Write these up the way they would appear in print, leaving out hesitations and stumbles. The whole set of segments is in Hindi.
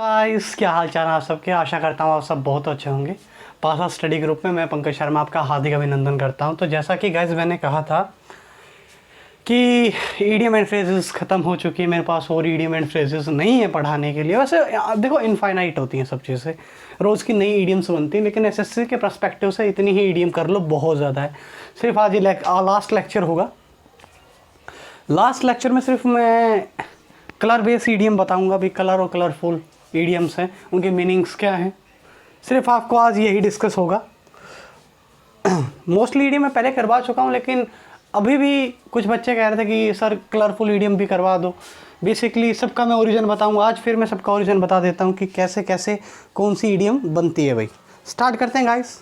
गाइस, क्या हाल चाल है आप सबके। आशा करता हूँ आप सब बहुत अच्छे होंगे। पासा स्टडी ग्रुप में मैं पंकज शर्मा आपका हार्दिक अभिनंदन करता हूँ। तो जैसा कि गाइस मैंने कहा था कि ईडियम एंड फ्रेजेस ख़त्म हो चुकी है, मेरे पास और ईडियम एंड फ्रेजेस नहीं है पढ़ाने के लिए। वैसे देखो, इनफाइनाइट होती हैं सब चीज़ें, रोज़ की नई ईडियम्स बनती हैं, लेकिन एसएससी के पर्सपेक्टिव से इतनी ही ईडियम कर लो बहुत ज़्यादा है। सिर्फ आज ही लास्ट लेक्चर होगा। लास्ट लेक्चर में सिर्फ मैं कलर बेस ईडियम बताऊंगा भी। कलर और कलरफुल ईडियम्स हैं, उनके मीनिंग्स क्या हैं, सिर्फ आपको आज यही डिस्कस होगा। मोस्टली ईडियम मैं पहले करवा चुका हूं, लेकिन अभी भी कुछ बच्चे कह रहे थे कि सर कलरफुल ईडियम भी करवा दो। बेसिकली सबका मैं ओरिजिन बताऊंगा आज। फिर मैं सबका ओरिजिन बता देता हूं कि कैसे कैसे कौन सी ईडियम बनती है। भाई स्टार्ट करते हैं गाइस।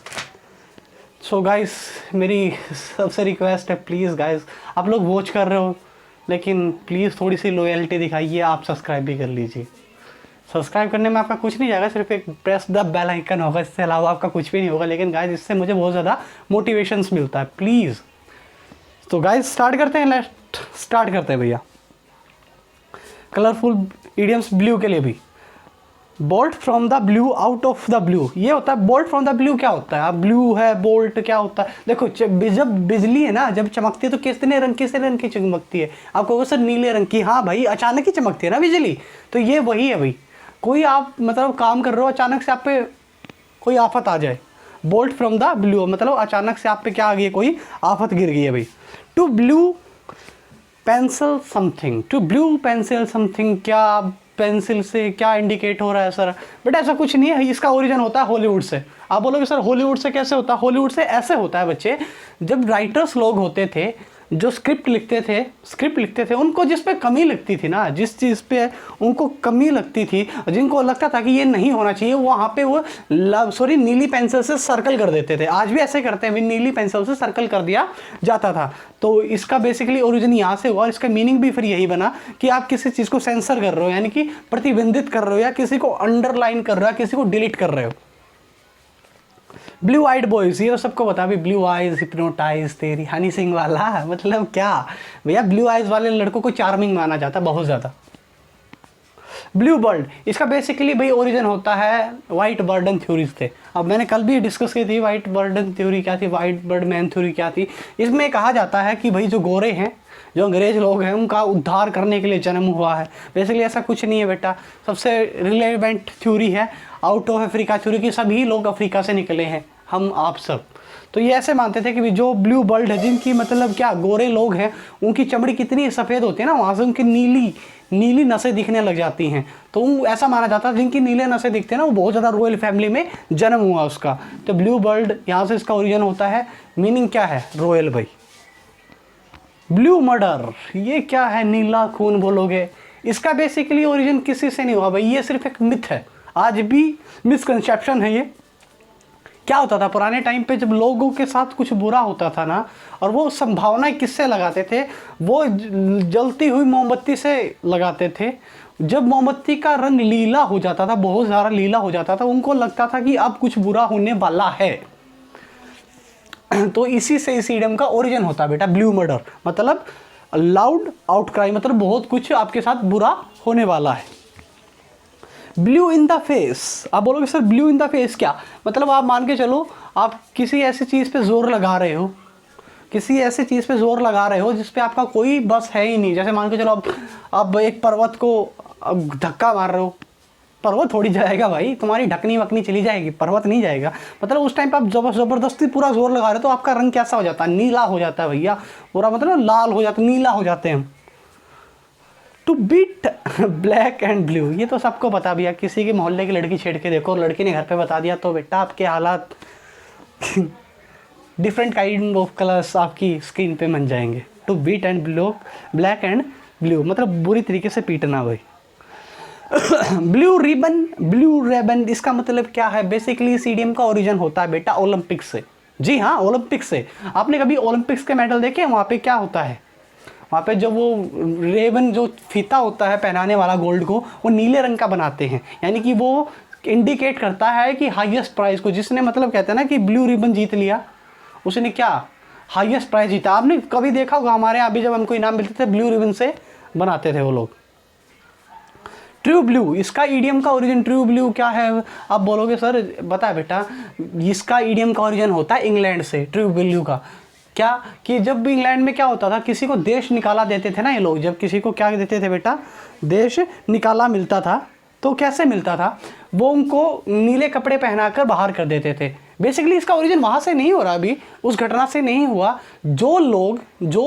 सो गाइस, मेरी सबसे रिक्वेस्ट है, प्लीज़ गाइस, आप लोग वॉच कर रहे हो लेकिन प्लीज़ थोड़ी सी लॉयल्टी दिखाइए। आप सब्सक्राइब भी कर लीजिए। सब्सक्राइब करने में आपका कुछ नहीं जाएगा, सिर्फ एक प्रेस द बेल आइकन होगा, इससे अलावा आपका कुछ भी नहीं होगा। लेकिन गाइस, इससे मुझे बहुत ज़्यादा मोटिवेशंस मिलता है, प्लीज़। तो गाइस स्टार्ट करते हैं। लेट्स स्टार्ट करते हैं भैया। कलरफुल ईडियम्स ब्लू के लिए भी, bolt from the blue, out of the blue, ये होता है। बोल्ट फ्रॉम द ब्लू क्या होता है? आप ब्लू है, बोल्ट क्या होता है? देखो, जब बिजली है ना, जब चमकती है तो कितने रंग की चमकती है? आप कहोगे सर नीले रंग की। हाँ भाई, अचानक ही चमकती है ना बिजली, तो ये वही है भाई। कोई आप मतलब काम कर रहे हो, अचानक से आप पे कोई आफत आ जाए, बोल्ट फ्रॉम द ब्लू मतलब अचानक से आप पे क्या आ गई, कोई आफत गिर गई है भाई। To blue pencil something, to blue pencil something, क्या पेंसिल से क्या इंडिकेट हो रहा है सर? बट ऐसा कुछ नहीं है, इसका ओरिजिन होता है हॉलीवुड से। आप बोलोगे सर हॉलीवुड से कैसे होता है? हॉलीवुड से ऐसे होता है बच्चे, जब राइटर्स लोग होते थे जो स्क्रिप्ट लिखते थे, उनको जिस पे कमी लगती थी ना, जिस चीज़ पे उनको कमी लगती थी, जिनको लगता था कि ये नहीं होना चाहिए, वहाँ पे वो नीली पेंसिल से सर्कल कर देते थे। आज भी ऐसे करते हैं, नीली पेंसिल से सर्कल कर दिया जाता था। तो इसका बेसिकली ओरिजिन यहाँ से हुआ, और इसका मीनिंग भी फिर यही बना कि आप किसी चीज़ को सेंसर कर रहे हो, यानी कि प्रतिबंधित कर रहे हो, या किसी को अंडरलाइन कर रहे हो, या किसी को डिलीट कर रहे हो। ब्लू आइड बॉयज, ये तो सबको पता भी। ब्लू आइज हिप्नोटाइज तेरी, हनी सिंह वाला मतलब क्या भैया, ब्लू आइज वाले लड़कों को चार्मिंग माना जाता है बहुत ज़्यादा। ब्लू बर्ड, इसका बेसिकली भाई ओरिजिन होता है वाइट बर्डन थ्योरीज थे। अब मैंने कल भी डिस्कस की थी वाइट बर्डन थ्योरी क्या थी, वाइट बर्ड मैन थ्योरी क्या थी। इसमें कहा जाता है कि भाई जो गोरे हैं, जो अंग्रेज लोग हैं, उनका उद्धार करने के लिए जन्म हुआ है। बेसिकली ऐसा कुछ नहीं है बेटा। सबसे रिलेवेंट थ्योरी है आउट ऑफ अफ्रीका थ्योरी की, सभी लोग अफ्रीका से निकले हैं, हम आप सब। तो ये ऐसे मानते थे कि जो ब्लू बर्ड है, जिनकी मतलब क्या गोरे लोग हैं, उनकी चमड़ी कितनी सफ़ेद होती है ना, वहाँ से उनकी नीली नसें दिखने लग जाती हैं। तो ऐसा माना जाता है जिनकी नीले नसें दिखते हैं ना, वो बहुत ज़्यादा रॉयल फैमिली में जन्म हुआ उसका। तो ब्लू बर्ड यहाँ से इसका ओरिजिन होता है। मीनिंग क्या है? रॉयल भाई। ब्लू मर्डर, ये क्या है? नीला खून बोलोगे। इसका बेसिकली ओरिजिन किसी से नहीं हुआ भाई, ये सिर्फ एक मिथ है, आज भी मिसकंसेप्शन है ये। क्या होता था पुराने टाइम पे, जब लोगों के साथ कुछ बुरा होता था ना, और वो संभावनाएं किससे लगाते थे? वो जलती हुई मोमबत्ती से लगाते थे। जब मोमबत्ती का रंग लीला हो जाता था, बहुत ज़्यादा लीला हो जाता था, उनको लगता था कि अब कुछ बुरा होने वाला है। तो इसी से इस ईडियम का ओरिजिन होता है बेटा, ब्लू मर्डर मतलब लाउड आउटक्राई, मतलब बहुत कुछ आपके साथ बुरा होने वाला है। ब्लू इन द फेस, आप बोलोगे sir blue in the face क्या मतलब? आप मान के चलो, आप किसी ऐसी चीज़ पे जोर लगा रहे हो, जिस पे आपका कोई बस है ही नहीं। जैसे मान के चलो अब एक पर्वत को धक्का मार रहे हो, पर्वत थोड़ी जाएगा भाई, तुम्हारी ढकनी वकनी चली जाएगी, पर्वत नहीं जाएगा। मतलब उस टाइम पे आप ज़बरदस्ती पूरा जोर लगा रहे हो, तो आपका रंग कैसा हो जाता है? नीला हो जाता है भैया, पूरा मतलब लाल हो जाता है, नीला हो जाते हैं। To beat black and blue, ये तो सबको पता भैया। किसी के मोहल्ले की लड़की छेड़ के देखो, लड़की ने घर पे बता दिया, तो बेटा आपके हालात डिफरेंट काइंड ऑफ कलर्स आपकी स्किन पे बन जाएंगे। To beat and black and blue मतलब बुरी तरीके से पीटना भाई। ब्लू रिबन, इसका मतलब क्या है? बेसिकली इस ईडियम का ओरिजिन होता है बेटा ओलंपिक्स से। जी हाँ, ओलंपिक्स से। आपने कभी ओलंपिक्स के मेडल देखे? वहाँ पे क्या होता है? वहाँ पे जब वो रेबन, जो फीता होता है पहनाने वाला गोल्ड को, वो नीले रंग का बनाते हैं, यानी कि वो इंडिकेट करता है कि हाईएस्ट प्राइज़ को, जिसने मतलब कहते हैं ना कि ब्लू रिबन जीत लिया, उसने क्या हाईएस्ट प्राइज़ जीता। आपने कभी देखा होगा, हमारे यहाँ भी जब हमको इनाम मिलते थे, ब्लू रिबन से बनाते थे वो लोग। ट्रू ब्लू, इसका ईडियम का ओरिजिन ट्रू ब्लू क्या है? आप बोलोगे सर बता बेटा, इसका ईडियम का ओरिजिन होता है इंग्लैंड से, ट्रू ब्लू का। क्या कि जब भी इंग्लैंड में क्या होता था, किसी को देश निकाला देते थे ना ये लोग, जब किसी को क्या देते थे बेटा, देश निकाला मिलता था, तो कैसे मिलता था, वो उनको नीले कपड़े पहनाकर बाहर कर देते थे। बेसिकली इसका ओरिजिन वहाँ से नहीं हो रहा, अभी उस घटना से नहीं हुआ। जो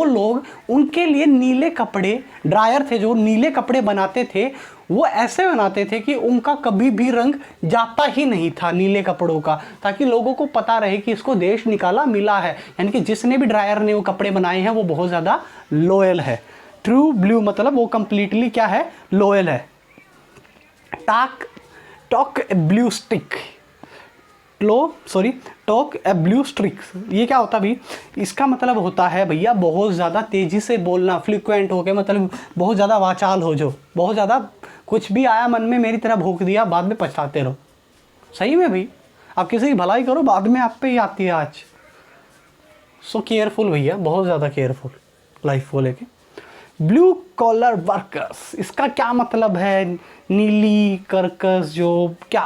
लोग उनके लिए नीले कपड़े, ड्रायर थे जो नीले कपड़े बनाते थे, वो ऐसे बनाते थे कि उनका कभी भी रंग जाता ही नहीं था नीले कपड़ों का, ताकि लोगों को पता रहे कि इसको देश निकाला मिला है, यानी कि जिसने भी ड्रायर ने वो कपड़े बनाए हैं वो बहुत ज़्यादा लॉयल है। ट्रू ब्लू मतलब वो कंप्लीटली क्या है, लॉयल है। Talk a blue stick, talk a blue streak, ये क्या होता भी, इसका मतलब होता है भैया बहुत ज़्यादा तेज़ी से बोलना, फ्लिक्वेंट हो के, मतलब बहुत ज़्यादा वाचाल हो, जो बहुत ज़्यादा कुछ भी आया मन में मेरी तरह भोंक दिया, बाद में पछताते रहो। सही में भाई, आप किसी की भलाई करो, बाद में आप पे ही आती है आज। सो केयरफुल भैया, बहुत ज़्यादा केयरफुल लाइफ को लेके। ब्लू कॉलर वर्कर्स, इसका क्या मतलब है, नीली कर्कस जो, क्या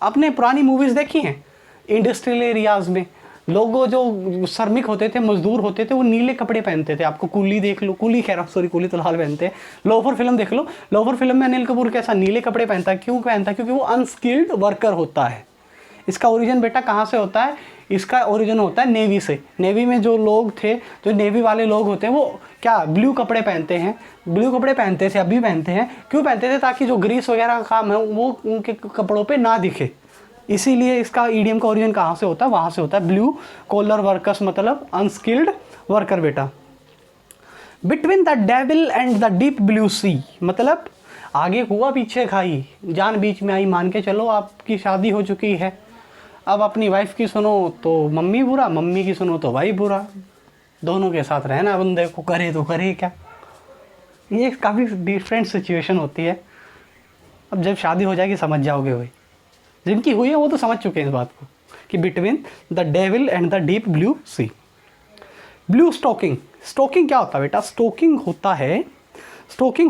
आपने पुरानी मूवीज़ देखी हैं इंडस्ट्रियल एरियाज़ में, लोगों जो श्रमिक होते थे, मजदूर होते थे, वो नीले कपड़े पहनते थे। आपको कूली देख लो, कूली तो लाल पहनते हैं। लोफर फिल्म देख लो, लोफर फिल्म में अनिल कपूर कैसा नीले कपड़े पहनता है, क्यों पहनता है, क्योंकि वो अनस्किल्ड वर्कर होता है। इसका ओरिजिन बेटा कहाँ से होता है, इसका ओरिजिन होता है नेवी से। नेवी में जो लोग थे, जो नेवी वाले लोग होते हैं, वो क्या ब्लू कपड़े पहनते हैं, ब्लू कपड़े पहनते थे, अभी पहनते हैं। क्यों पहनते थे, ताकि जो ग्रीस वगैरह का काम है वो उनके कपड़ों पे ना दिखे। इसीलिए इसका ईडियम का ओरिजिन कहाँ से होता है, वहाँ से होता है। ब्लू कॉलर वर्कर्स मतलब अनस्किल्ड वर्कर बेटा। Between the devil and the deep blue sea मतलब आगे कुआ पीछे खाई, जान बीच में आई, मान के चलो आपकी शादी हो चुकी है, अब अपनी वाइफ की सुनो तो मम्मी बुरा, मम्मी की सुनो तो भाई बुरा, दोनों के साथ रहना बंदे को, करे तो करे क्या। ये काफ़ी डिफरेंट सिचुएशन होती है। अब जब शादी हो जाएगी समझ जाओगे भाई, जिनकी हुई है वो तो समझ चुके हैं इस बात को कि between the devil and the deep blue sea. Blue stocking, stocking क्या होता है बेटा, स्टॉकिंग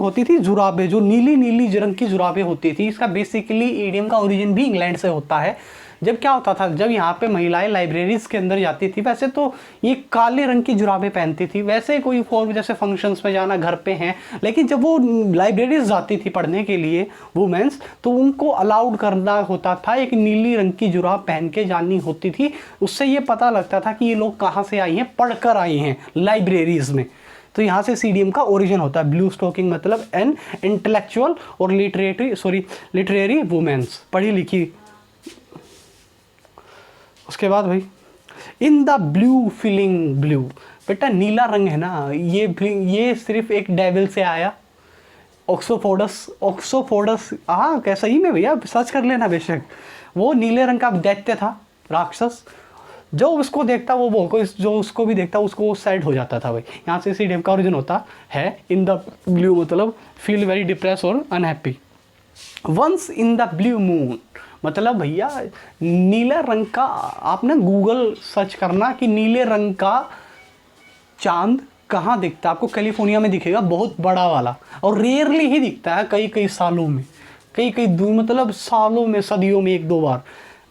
होती थी जुराबे, जो नीली नीली रंग की जुराबे होती थी। इसका बेसिकली ईडियम का ओरिजिन भी इंग्लैंड से होता है। जब क्या होता था, जब यहाँ पे महिलाएं लाइब्रेरीज के अंदर जाती थी, वैसे तो ये काले रंग की जुराबें पहनती थी, वैसे कोई फॉर्म जैसे फंक्शंस में जाना, घर पे हैं, लेकिन जब वो लाइब्रेरीज जाती थी पढ़ने के लिए वुमेन्स, तो उनको अलाउड करना होता था, एक नीली रंग की जुराब पहन के जानी होती थी। उससे ये पता लगता था कि ये लोग कहाँ से आई हैं, पढ़कर आई हैं लाइब्रेरीज में। तो यहाँ से सीडीएम का ओरिजिन होता है। ब्लू स्टॉकिंग मतलब एन इंटेलेक्चुअल और लिटरेरी वुमेन्स, पढ़ी लिखी। उसके बाद भाई इन द ब्लू फीलिंग ब्लू, बेटा नीला रंग है ना, ये सिर्फ एक डेविल से आया, ऑक्सोफोर्डस। हाँ क्या सही में भैया, सर्च कर लेना बेशक। वो नीले रंग का दैत्य था, राक्षस, जो उसको देखता वो जो उसको भी देखता उसको वो सैड हो जाता था भाई। यहाँ से सीडीएम का ओरिजिन होता है। इन द ब्लू मतलब फील वेरी डिप्रेस और unhappy. Once in the blue moon मतलब भैया नीले रंग का, आपने गूगल सर्च करना कि नीले रंग का चांद कहाँ दिखता है। आपको कैलिफोर्निया में दिखेगा, बहुत बड़ा वाला, और रेयरली ही दिखता है, कई सालों में, मतलब सालों में, सदियों में एक दो बार,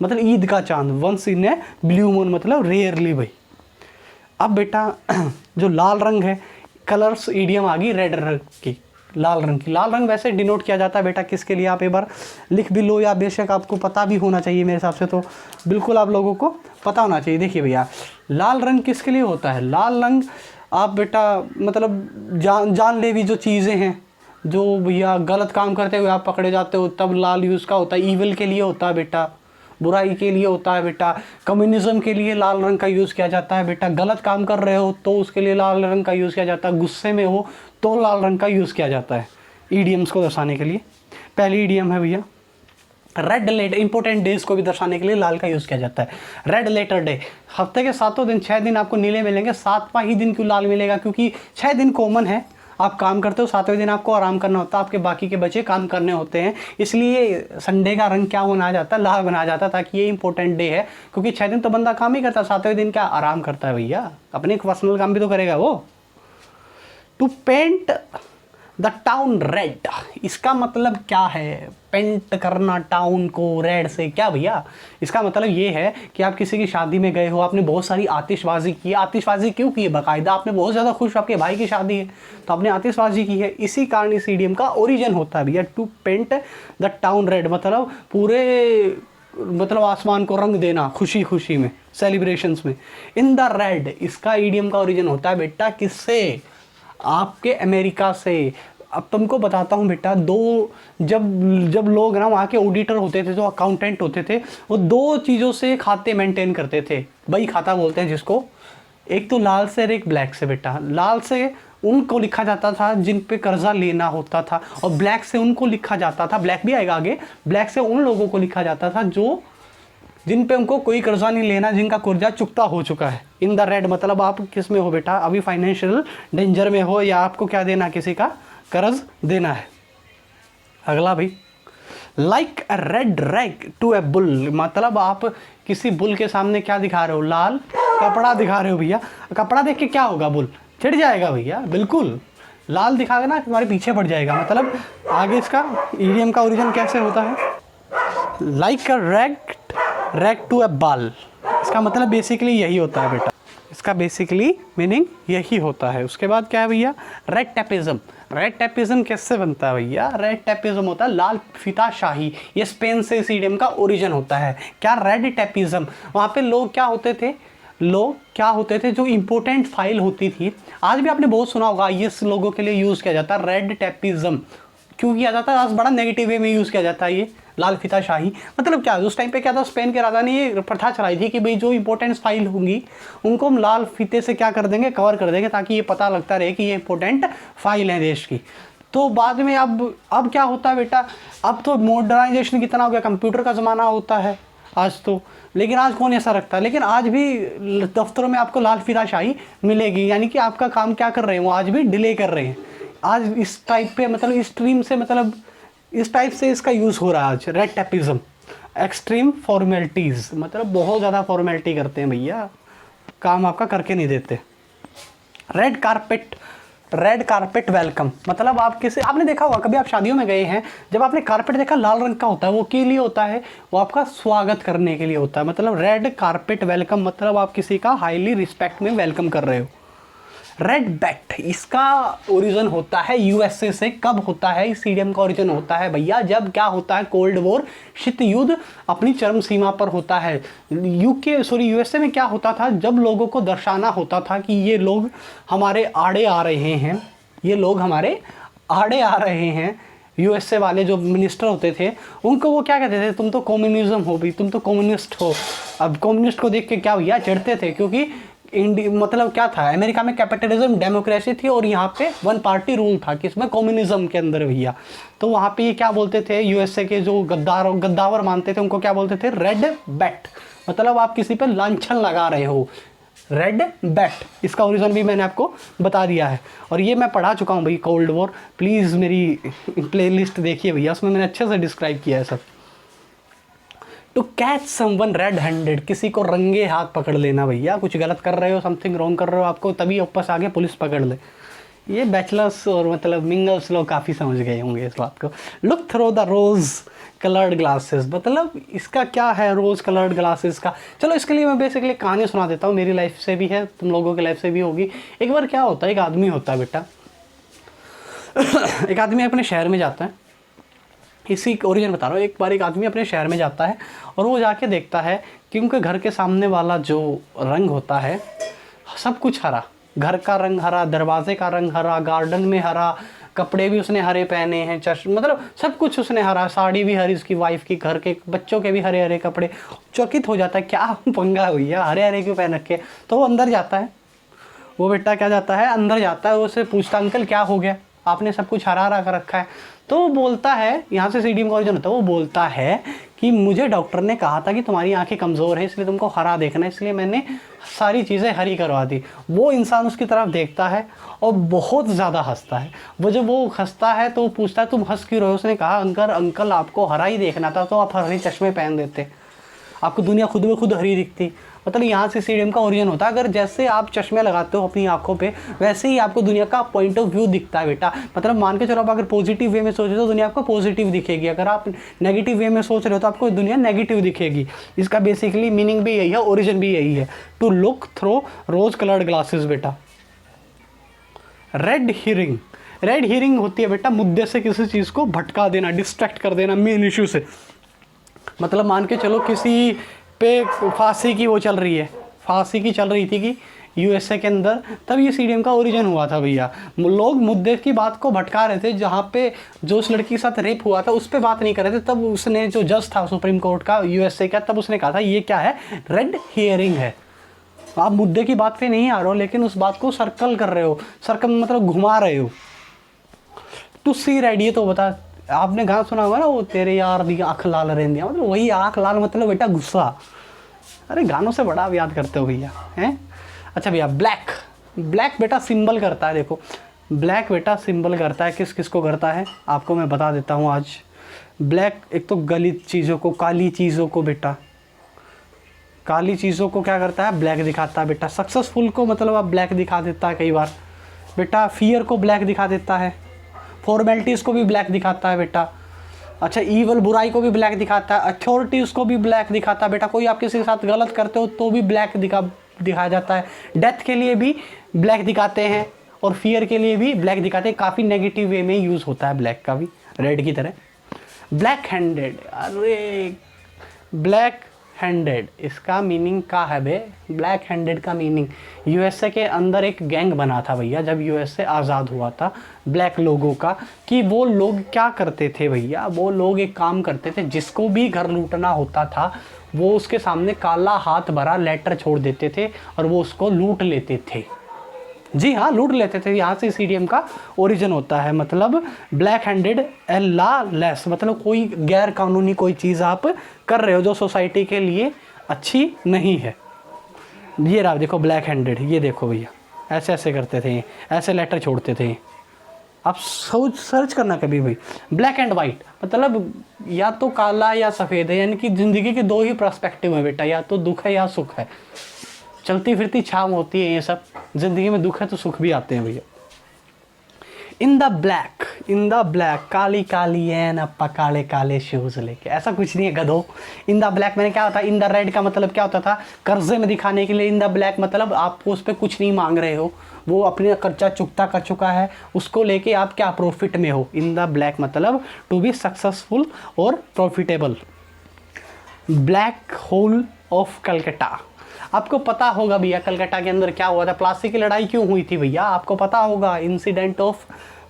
मतलब ईद का चांद। Once in a blue moon मतलब रेयरली भाई। अब बेटा जो लाल रंग है, कलर्स ईडियम आ गई रेड रंग की, लाल रंग की। लाल रंग वैसे डिनोट किया जाता है बेटा किसके लिए, आप एक बार लिख भी लो, या बेशक आपको पता भी होना चाहिए, मेरे हिसाब से तो बिल्कुल आप लोगों को पता होना चाहिए। देखिए भैया लाल रंग किसके लिए होता है, लाल रंग आप बेटा मतलब जानलेवी जो चीज़ें हैं, जो भैया गलत काम करते हुए आप पकड़े जाते हो, तब लाल यूज़ का होता है। ईविल के लिए होता है बेटा, बुराई के लिए होता है बेटा। कम्युनिज्म के लिए लाल रंग का यूज़ किया जाता है बेटा। गलत काम कर रहे हो तो उसके लिए लाल रंग का यूज़ किया जाता है। गुस्से में हो तो लाल रंग का यूज़ किया जाता है ईडियम्स को दर्शाने के लिए। पहली ईडियम है भैया रेड लेटर, इंपॉर्टेंट डेज को भी दर्शाने के लिए लाल का यूज़ किया जाता है। रेड लेटर डे, हफ्ते के 7 दिन 6 दिन आपको नीले मिलेंगे, 7वां ही दिन क्यों लाल मिलेगा, क्योंकि 6 दिन कॉमन है, आप काम करते हो, 7वें दिन आपको आराम करना होता है, आपके बाकी के बचे काम करने होते हैं, इसलिए संडे का रंग क्या बनाया जाता है, लाल बनाया जाता है, ताकि ये इंपॉर्टेंट डे है। क्योंकि 6 दिन तो बंदा काम ही करता है, 7वें दिन क्या आराम करता है भैया, अपने पर्सनल काम भी तो करेगा वो। To paint the town red, इसका मतलब क्या है? पेंट करना टाउन को रेड से। क्या भैया, इसका मतलब ये है कि आप किसी की शादी में गए हो, आपने बहुत सारी आतिशबाजी की। आतिशबाजी क्यों की है? बाकायदा आपने बहुत ज़्यादा खुश, आपके भाई की शादी है तो आपने आतिशबाजी की है। इसी कारण इस ईडियम का ओरिजिन होता है भैया, to paint the town red, मतलब पूरे मतलब आसमान को रंग देना खुशी खुशी में, सेलिब्रेशंस में। इन द रेड, इसका ईडियम का ओरिजिन होता है बेटा किससे? आपके अमेरिका से। अब तुमको बताता हूँ बेटा, जब लोग ना वहाँ के ऑडिटर होते थे, जो अकाउंटेंट होते थे, वो दो चीज़ों से खाते मेंटेन करते थे, बही खाता बोलते हैं जिसको। एक तो लाल से और एक ब्लैक से बेटा। लाल से उनको लिखा जाता था जिन पे कर्जा लेना होता था, और ब्लैक से उनको लिखा जाता था, ब्लैक भी आएगा आगे, ब्लैक से उन लोगों को लिखा जाता था जो जिन पे उनको कोई कर्जा नहीं लेना, जिनका कर्जा चुकता हो चुका है। इन द रेड मतलब आप किस में हो बेटा? अभी फाइनेंशियल डेंजर में हो, या आपको क्या देना, किसी का कर्ज देना है। अगला भाई, like a red rag to a bull, मतलब आप किसी बुल के सामने क्या दिखा रहे हो? लाल कपड़ा दिखा रहे हो भैया। कपड़ा देख के क्या होगा? बुल चिढ़ जाएगा भैया, बिल्कुल। लाल दिखाएगा ना तुम्हारे पीछे पड़ जाएगा। मतलब आगे इसका ईडियम का ओरिजिन कैसे होता है? लाइक अ रैग टू ए बाल, इसका मतलब बेसिकली यही होता है बेटा, इसका बेसिकली मीनिंग यही होता है। उसके बाद क्या है भैया? Red tapism. रेड टैपिज्म कैसे बनता है भैया? रेड टैपिज्म होता है लाल फीता शाही। ये स्पेन से इस ईडियम का ओरिजिन होता है। क्या? Red tapism. वहाँ पे लोग क्या होते थे? जो इंपॉर्टेंट फाइल होती थी, आज भी आपने बहुत सुना होगा, आईएएस लोगों के लिए यूज़ किया जाता है रेड टैपिज्म। क्यों किया जाता है? आज बड़ा नेगेटिव वे में यूज़ किया जाता है ये लाल फीता शाही। मतलब क्या, उस टाइम पे क्या था, स्पेन के राजा ने ये प्रथा चलाई थी कि भाई जो इंपॉर्टेंट फाइल होंगी उनको हम लाल फीते से क्या कर देंगे, कवर कर देंगे, ताकि ये पता लगता रहे कि ये इंपॉर्टेंट फाइल है देश की। तो बाद में अब क्या होता है बेटा, अब तो मॉडर्नाइजेशन कितना हो गया, कंप्यूटर का ज़माना होता है आज तो। लेकिन आज कौन ऐसा रखता है? लेकिन आज भी दफ्तरों में आपको लाल फीता शाही मिलेगी, यानी कि आपका काम क्या कर रहे हैं, वो आज भी डिले कर रहे हैं। आज इस टाइप पे, मतलब इस स्ट्रीम से, मतलब इस टाइप से इसका यूज़ हो रहा है आज, रेड टैपिज्म। एक्सट्रीम फॉर्मेलिटीज़, मतलब बहुत ज़्यादा फॉर्मेलिटी करते हैं भैया, काम आपका करके नहीं देते। रेड कारपेट वेलकम, मतलब आप आपने देखा होगा, कभी आप शादियों में गए हैं, जब आपने कारपेट देखा लाल रंग का होता है, वो के लिए होता है, वो आपका स्वागत करने के लिए होता है। मतलब रेड कारपेट वेलकम, मतलब आप किसी का हाईली रिस्पेक्ट में वेलकम कर रहे हो। रेड बैट, इसका ओरिजिन होता है यूएसए से। कब होता है इस ईडियम का ओरिजिन? होता है भैया जब क्या होता है, कोल्ड वॉर, शीत युद्ध अपनी चरम सीमा पर होता है। यूएसए में क्या होता था, जब लोगों को दर्शाना होता था कि ये लोग हमारे आड़े आ रहे हैं, ये लोग हमारे आड़े आ रहे हैं, यूएसए वाले जो मिनिस्टर होते थे उनको वो क्या कहते थे, तुम तो कम्युनिज्म हो भी, तुम तो कम्युनिस्ट हो। अब कम्युनिस्ट को देख के क्या भैया चिढ़ते थे, क्योंकि मतलब क्या था, अमेरिका में कैपिटलिज्म डेमोक्रेसी थी और यहाँ पे वन पार्टी रूल था, किसमें? कम्युनिज्म के अंदर भैया। तो वहाँ पे ये क्या बोलते थे, यूएसए के जो गद्दावर मानते थे उनको क्या बोलते थे? रेड बैट, मतलब आप किसी पे लांछन लगा रहे हो। रेड बैट, इसका ओरिजिन भी मैंने आपको बता दिया है, और ये मैं पढ़ा चुका हूँ भाई, कोल्ड वॉर। प्लीज़ मेरी प्लेलिस्ट देखिए भैया, उसमें मैंने अच्छे से डिस्क्राइब किया है सब। To catch someone red handed, किसी को रंगे हाथ पकड़ लेना भैया, कुछ गलत कर रहे हो, समथिंग रॉन्ग कर रहे हो, आपको तभी वापस आगे पुलिस पकड़ ले। ये बैचलर्स और मतलब मिंगल्स लोग काफ़ी समझ गए होंगे इस बात को। Look through the rose coloured glasses, मतलब इसका क्या है रोज़ कलर्ड ग्लासेस का? चलो इसके लिए मैं बेसिकली कहानी सुना देता हूँ, मेरी लाइफ से भी है, तुम लोगों की लाइफ से भी होगी। एक बार क्या होता है, एक आदमी होता है बेटा एक आदमी अपने शहर में जाता है, इसी ओरिजिन बता रहा हूँ। एक बार एक आदमी अपने शहर में जाता है और वो जाके देखता है कि उनके घर के सामने वाला जो रंग होता है सब कुछ हरा, घर का रंग हरा, दरवाजे का रंग हरा, गार्डन में हरा, कपड़े भी उसने हरे पहने हैं, मतलब सब कुछ उसने हरा, साड़ी भी हरी उसकी वाइफ की, घर के बच्चों के भी हरे हरे कपड़े। चकित हो जाता है, क्या पंगा है भैया, हरे हरे क्यों पहन रखे? तो वो अंदर जाता है, वो बेटा क्या जाता है, अंदर जाता है, उससे पूछता अंकल क्या हो गया, आपने सब कुछ हरा हरा कर रखा है। तो वो बोलता है, यहाँ से ईडियम का ओरिजिन होता है, वो बोलता है कि मुझे डॉक्टर ने कहा था कि तुम्हारी आंखें कमज़ोर हैं, इसलिए तुमको हरा देखना है, इसलिए मैंने सारी चीज़ें हरी करवा दी। वो इंसान उसकी तरफ देखता है और बहुत ज़्यादा हंसता है। वो जब वो हंसता है तो वो पूछता है तुम हंस क्यों रहे हो? उसने कहा अंकल आपको हरा ही देखना था तो आप हरे चश्मे पहन देते। आपको दुनिया खुद में खुद हरी दिखती। मतलब यहाँ से इस इडियम का ओरिजिन होता है। अगर जैसे आप चश्मे लगाते हो अपनी आंखों पे, वैसे ही आपको दुनिया का पॉइंट ऑफ व्यू दिखता है बेटा। मतलब मान के चलो आप अगर पॉजिटिव वे में सोच रहे हो तो दुनिया आपको पॉजिटिव दिखेगी, अगर आप नेगेटिव वे में सोच रहे हो तो आपको दुनिया नेगेटिव दिखेगी। इसका बेसिकली मीनिंग भी यही है, ओरिजिन भी यही है, to look through rose coloured glasses बेटा। रेड हियरिंग, रेड हियरिंग होती है बेटा मुद्दे से किसी चीज़ को भटका देना, डिस्ट्रैक्ट कर देना मेन इशू से। मतलब मान के चलो किसी पे फांसी की वो चल रही है, फांसी की चल रही थी कि यूएसए के अंदर, तब ये सीडीएम का ओरिजिन हुआ था भैया। लोग मुद्दे की बात को भटका रहे थे, जहाँ पे जो उस लड़की के साथ रेप हुआ था उस पर बात नहीं कर रहे थे। तब उसने, जो जज था सुप्रीम कोर्ट का यूएसए का, तब उसने कहा था ये क्या है, रेड हियरिंग है। आप मुद्दे की बात पे नहीं आ रहे हो, लेकिन उस बात को सर्कल कर रहे हो, सर्कल मतलब घुमा रहे हो। टू सी रेड, ये तो बता, आपने गाना सुना होगा ना, वो तेरे यार दी आँख लाल रहंदियाँ, मतलब वही आँख लाल मतलब बेटा गुस्सा। अरे गानों से बड़ा आप याद करते हो भैया, हैं। अच्छा भैया, ब्लैक, ब्लैक बेटा सिंबल करता है, देखो ब्लैक बेटा सिंबल करता है, किस किस को करता है आपको मैं बता देता हूँ आज। ब्लैक एक तो गलत चीज़ों को, काली चीज़ों को बेटा, काली चीज़ों को क्या करता है, ब्लैक दिखाता है बेटा। सक्सेसफुल को मतलब आप ब्लैक दिखा देता है कई बार बेटा। फियर को ब्लैक दिखा देता है, फॉर्मेलिटीज़ को भी ब्लैक दिखाता है बेटा। अच्छा, ईवल बुराई को भी ब्लैक दिखाता है, अथॉरिटीज़ को भी ब्लैक दिखाता है बेटा। कोई आप किसी के साथ गलत करते हो तो भी ब्लैक दिखाया जाता है। डेथ के लिए भी ब्लैक दिखाते हैं और फियर के लिए भी ब्लैक दिखाते हैं। काफ़ी नेगेटिव वे में यूज़ होता है ब्लैक का भी, रेड की तरह। ब्लैक हैंडेड, अरे ब्लैक हैंडेड इसका मीनिंग क्या है बे? ब्लैक हैंडेड का मीनिंग, यूएसए के अंदर एक गैंग बना था भैया जब यूएसए आज़ाद हुआ था, ब्लैक लोगों का। कि वो लोग क्या करते थे भैया, वो लोग एक काम करते थे, जिसको भी घर लूटना होता था वो उसके सामने काला हाथ भरा लेटर छोड़ देते थे और वो उसको लूट लेते थे। जी हाँ, लूट लेते थे। यहाँ से सीडीएम का ओरिजिन होता है। मतलब black handed and law less, मतलब कोई गैर कानूनी कोई चीज़ आप कर रहे हो जो सोसाइटी के लिए अच्छी नहीं है। ये रहा देखो ब्लैक हैंडेड, ये देखो भैया, ऐसे ऐसे करते थे, ऐसे लेटर छोड़ते थे। आप सर्च करना कभी भाई। ब्लैक एंड वाइट मतलब या तो काला या सफ़ेद है, यानी कि ज़िंदगी के दो ही पर्सपेक्टिव है बेटा, या तो दुख है या सुख है। चलती फिरती छाव होती है ये सब, ज़िंदगी में दुख है तो सुख भी आते हैं भैया। In the black, in the black, काली काली एन अप्पा काले काले शूज़ लेके, ऐसा कुछ नहीं है गधो। इन द ब्लैक मैंने क्या होता है, इन द रेड का मतलब क्या होता था, कर्जे में दिखाने के लिए। इन द ब्लैक मतलब आपको उस पर कुछ नहीं मांग रहे हो, वो अपने कर्जा चुकता कर चुका है, उसको लेके आप क्या प्रॉफिट में हो। इन द ब्लैक मतलब टू बी सक्सेसफुल और profitable. Black hole of Calcutta, आपको पता होगा भैया कलकत्ता के अंदर क्या हुआ था, प्लासी की लड़ाई क्यों हुई थी भैया, आपको पता होगा। Incident of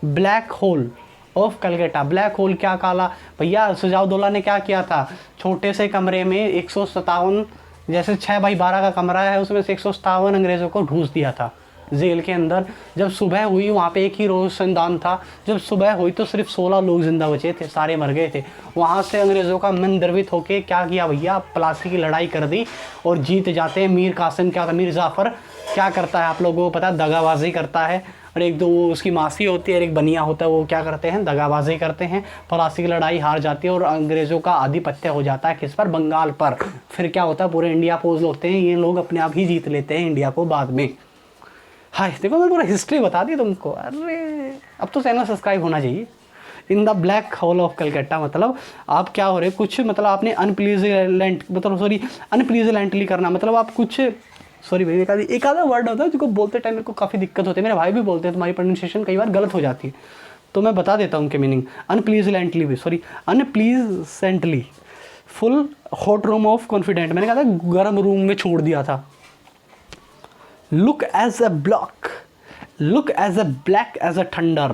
black hole of Calcutta. Black hole क्या काला भैया, सुजाउद्दौला ने क्या किया था, छोटे से कमरे में 157, जैसे 6x12 का कमरा है, उसमें से 157 अंग्रेज़ों को ढूंस दिया था जेल के अंदर। जब सुबह हुई वहाँ पे एक ही रोशनदान था, जब सुबह हुई तो सिर्फ 16 लोग जिंदा बचे थे, सारे मर गए थे। वहाँ से अंग्रेज़ों का मन द्रवित होकर क्या किया भैया, प्लासी की लड़ाई कर दी और जीत जाते हैं। मीर कासिम क्या था, मीर जाफ़र क्या करता है आप लोगों को पता है, दगाबाजी करता है। और एक दो उसकी मासी होती है, एक बनिया होता है, वो क्या करते हैं, दगाबाजी करते हैं। प्लासी की लड़ाई हार जाती है और अंग्रेज़ों का आधिपत्य हो जाता है किस पर, बंगाल पर। फिर क्या होता है, पूरे इंडिया पोज होते हैं, ये लोग अपने आप ही जीत लेते हैं इंडिया को बाद में। हाय देखो मैं पूरा हिस्ट्री बता दी तुमको। अरे अब तो चैनल सब्सक्राइब होना चाहिए। इन the black hole of Calcutta मतलब आप क्या हो रहे कुछ, मतलब आपने अनप्लीजेंटली करना, मतलब आप कुछ, सॉरी भाई एक आधा वर्ड होता है जिसको बोलते टाइम मेरे को काफ़ी दिक्कत होती है, मेरे भाई भी बोलते हैं, तुम्हारी प्रोनाउंसिएशन कई बार गलत हो जाती है, तो मैं बता देता हूँ उनके meaning. Unpleasantly full hot room of confident, मैंने कहा था गर्म रूम में छोड़ दिया था। Look as a block, look as a black as a thunder,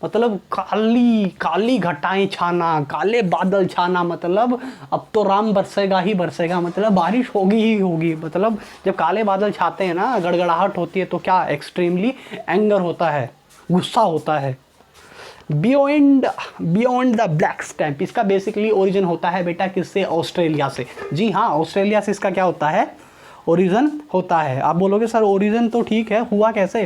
मतलब काली काली घटाएं छाना, काले बादल छाना, मतलब अब तो राम बरसेगा ही बरसेगा, मतलब बारिश होगी ही होगी। मतलब जब काले बादल छाते हैं ना, गड़गड़ाहट होती है तो क्या एक्सट्रीमली एंगर होता है, गुस्सा होता है। बियॉन्ड द ब्लैक स्टैम्प, इसका बेसिकली ओरिजिन होता है बेटा किससे, ऑस्ट्रेलिया से। जी हाँ, ऑस्ट्रेलिया से इसका क्या होता है, ओरिजिन होता है। आप बोलोगे सर ओरिजिन तो ठीक है, हुआ कैसे,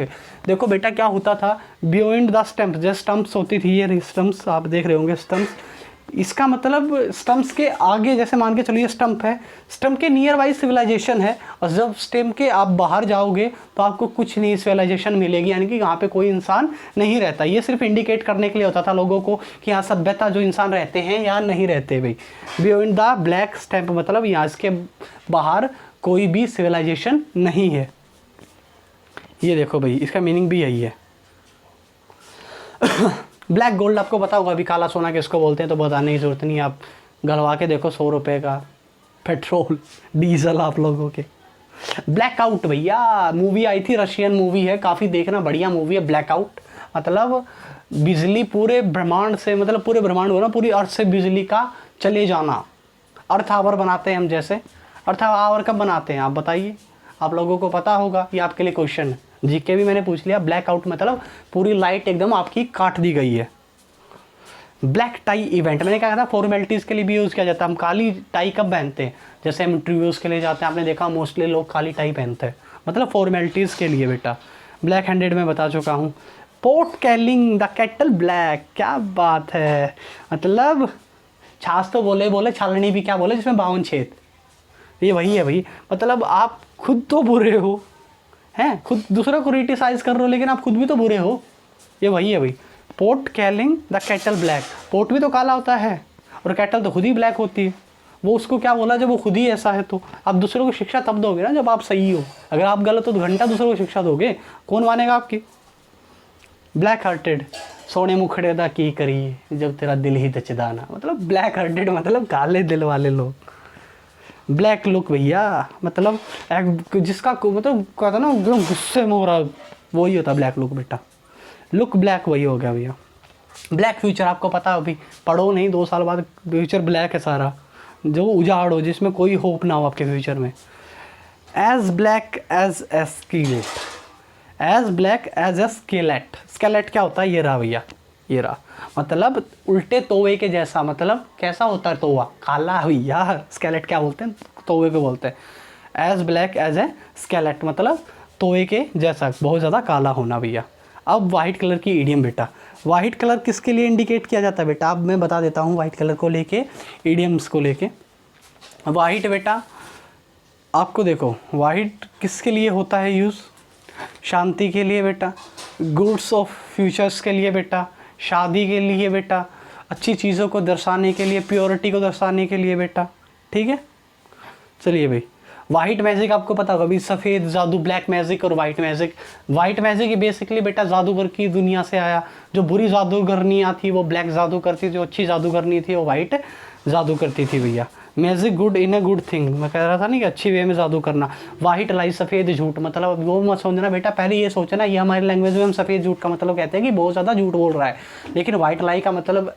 देखो बेटा क्या होता था, बियॉन्ड द स्टम्प्स, जैसे स्टम्प्स होती थी, ये स्टम्प्स आप देख रहे होंगे, स्टम्प्स इसका मतलब स्टम्प्स के आगे, जैसे मान के चलिए स्टम्प है, स्टम्प के नियर बाई सिविलाइजेशन है, और जब स्टम्प के आप बाहर जाओगे तो आपको कुछ नहीं सिविलाइजेशन मिलेगी, यानी कि यहाँ पे कोई इंसान नहीं रहता। ये सिर्फ इंडिकेट करने के लिए होता था लोगों को कि यहाँ सभ्यता जो इंसान रहते हैं या नहीं रहते भाई। बियॉन्ड द ब्लैक स्टैम्प मतलब यहाँ इसके बाहर कोई भी सिविलाइजेशन नहीं है। ये देखो भाई, इसका मीनिंग भी यही है। ब्लैक गोल्ड आपको पता होगा, अभी काला सोना किसको बोलते हैं तो बताने की ज़रूरत नहीं, आप गलवा के देखो 100 रुपये का पेट्रोल डीजल आप लोगों के। ब्लैकआउट भैया, मूवी आई थी, रशियन मूवी है, काफ़ी देखना, बढ़िया मूवी है ब्लैकआउट। मतलब बिजली पूरे ब्रह्मांड से, मतलब पूरे ब्रह्मांड हो ना, पूरी अर्थ से बिजली का चले जाना। अर्थ आवर बनाते हैं हम, जैसे अर्थ आवर कब बनाते हैं आप बताइए, आप लोगों को पता होगा, ये आपके लिए क्वेश्चन है। जीके भी मैंने पूछ लिया। ब्लैकआउट मतलब पूरी लाइट एकदम आपकी काट दी गई है। ब्लैक टाई इवेंट मैंने कहा था फॉर्मेलिटीज़ के लिए भी यूज़ किया जाता है। हम काली टाई कब पहनते हैं, जैसे हम इंटरव्यूज़ के लिए जाते हैं, आपने देखा मोस्टली लोग काली टाई पहनते हैं, मतलब फॉर्मेलिटीज़ के लिए बेटा। ब्लैक हैंडेड में बता चुका हूँ। पोर्ट कैलिंग द केटल ब्लैक, क्या बात है, मतलब छाछ तो बोले छालनी भी क्या बोले जिसमें 52 छेद, ये वही है भाई। मतलब आप खुद तो बुरे हो हैं, खुद दूसरों को क्रिटिसाइज कर रहे हो, लेकिन आप खुद भी तो बुरे हो, ये वही है भाई। Port कैलिंग the cattle black, port भी तो काला होता है और कैटल तो खुद ही ब्लैक होती है। वो उसको क्या बोला, जब वो खुद ही ऐसा है तो आप दूसरों को शिक्षा तब दोगे ना जब आप सही हो। अगर आप गलत हो तो घंटा दूसरों को शिक्षा दोगे, कौन मानेगा आपकी। ब्लैक हार्टेड, सोने मुखड़े दा की करी जब तेरा दिल ही दचदाना, मतलब ब्लैक हार्टेड मतलब काले दिल वाले लोग। ब्लैक लुक भैया, मतलब जिसका मतलब कहता ना एकदम गुस्से में हो रहा, वही होता ब्लैक लुक बेटा। लुक ब्लैक वही हो गया भैया। ब्लैक फ्यूचर आपको पता, अभी पढ़ो नहीं, 2 साल बाद फ्यूचर ब्लैक है सारा, जो उजाड़ हो, जिसमें कोई होप ना हो आपके फ्यूचर में। As black as a skillet, as black as a skillet. Skillet क्या होता है, ये रहा भैया, ये रहा, मतलब उल्टे तोवे के जैसा। मतलब कैसा होता है तोवा, काला भैया। स्केलेट क्या बोलते हैं, तोवे को बोलते हैं। एज ब्लैक एज ए स्केलेट मतलब तोवे के जैसा, बहुत ज़्यादा काला होना भैया। अब वाइट कलर की ईडियम बेटा, वाइट कलर किसके लिए इंडिकेट किया जाता है बेटा, अब मैं बता देता हूँ वाइट कलर को लेके, ईडियम्स को लेके। वाइट बेटा आपको देखो, वाइट किसके लिए होता है यूज़, शांति के लिए बेटा, गुड्स ऑफ फ्यूचर्स के लिए बेटा, शादी के लिए बेटा, अच्छी चीज़ों को दर्शाने के लिए, प्योरिटी को दर्शाने के लिए बेटा, ठीक है। चलिए भाई, वाइट मैजिक आपको पता होगा, अभी सफ़ेद जादू, ब्लैक मैजिक और वाइट मैजिक। वाइट मैजिक ही बेसिकली बेटा जादूगर की दुनिया से आया। जो बुरी जादूगरनियाँ थी वो ब्लैक जादू करती थी, जो अच्छी जादूगरनी थी वो वाइट जादू करती थी भैया। Magic good in a good thing, मैं कह रहा था नहीं कि अच्छी वे में जादू करना। वाइट लाई सफ़ेद झूठ, मतलब वो मत समझना बेटा, पहले ये सोचना ये हमारी लैंग्वेज में हम सफ़ेद झूठ का मतलब कहते हैं कि बहुत ज़्यादा झूठ बोल रहा है, लेकिन वाइट लाई का मतलब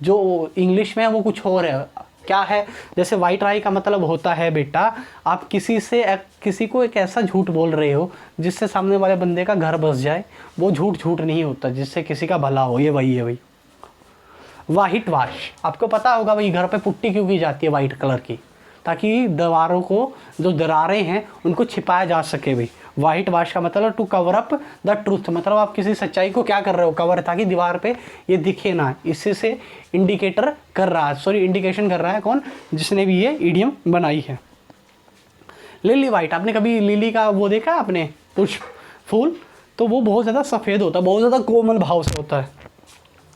जो इंग्लिश में है वो कुछ और है। क्या है, जैसे वाइट लाई का मतलब होता है बेटा, आप किसी को एक ऐसा झूठ बोल रहे हो जिससे सामने वाले बंदे का घर बस जाए, वो झूठ नहीं होता, जिससे किसी का भला हो, ये वही है भाई। वाइट वाश आपको पता होगा भाई, घर पे पुट्टी क्यों की जाती है वाइट कलर की, ताकि दीवारों को जो दरारें हैं उनको छिपाया जा सके भाई। वाइट वाश का मतलब to cover up the truth, मतलब आप किसी सच्चाई को क्या कर रहे हो, कवर, ताकि दीवार पे ये दिखे ना। इससे से इंडिकेटर कर रहा है, सॉरी इंडिकेशन कर रहा है कौन, जिसने भी ये ईडियम बनाई है। लिली वाइट, आपने कभी लिली का वो देखा आपने पुष्प फूल, तो वो बहुत ज़्यादा सफ़ेद होता है, बहुत ज़्यादा कोमल भाव से होता है।